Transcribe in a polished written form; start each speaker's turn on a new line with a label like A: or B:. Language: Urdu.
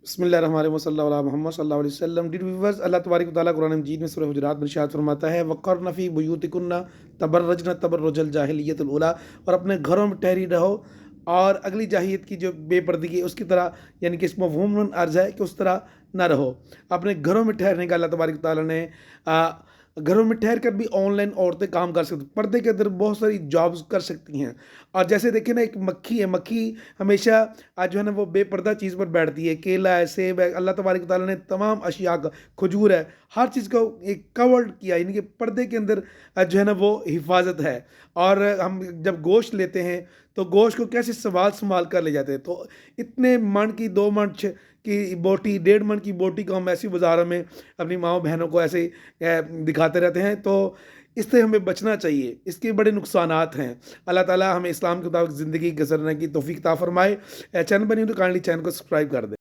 A: بسم اللہ الرحمن الرحیم صلی اللہ علیہ محمد صلی اللہ علیہ وسلم. ڈیڈ ویورز، اللہ تبارک و تعالیٰ قرآن مجید میں سورہ حجرات میں ارشاد فرماتا ہے وَقَرْنَ فِي بُيُوتِكُنَّ تَبَرَّجْنَ تَبَرُّجَ الْجَاهِلِيَّةِ الْأُولَىٰ، اور اپنے گھروں میں ٹھہری رہو اور اگلی جاہلیت کی جو بے پردگی ہے اس کی طرح، یعنی کہ اس مفہوم عرض ہے کہ اس طرح نہ رہو. اپنے گھروں میں ٹھہرنے کا اللہ تبارک و تعالیٰ نے گھروں میں ٹھہر کر بھی آن لائن عورتیں کام کر سکتی، پردے کے اندر بہت ساری جابز کر سکتی ہیں. اور جیسے دیکھیں نا، ایک مکھی ہے، مکھی ہمیشہ آج جو ہے نا وہ بے پردہ چیز پر بیٹھتی ہے. کیلا ہے، سیب ہے، اللہ تبارک و تعالیٰ نے تمام اشیاء کا، کھجور ہے، ہر چیز کو ایک کورڈ کیا، یعنی کہ پردے کے اندر جو ہے نا وہ حفاظت ہے. اور ہم جب گوشت لیتے ہیں تو گوشت کو کیسے سنبھال کر لے جاتے ہیں. تو اتنے من کی 2 من کی بوٹی، 1.5 من کی بوٹی کو ہم ایسی بازاروں میں اپنی ماؤں بہنوں کو ایسے دکھاتے رہتے ہیں. تو اس سے ہمیں بچنا چاہیے، اس کے بڑے نقصانات ہیں. اللہ تعالیٰ ہمیں اسلام کے مطابق زندگی گزرنے کی توفیق عطا فرمائے. چینل بنی ہو تو کائنڈلی چینل کو سبسکرائب کر دیں.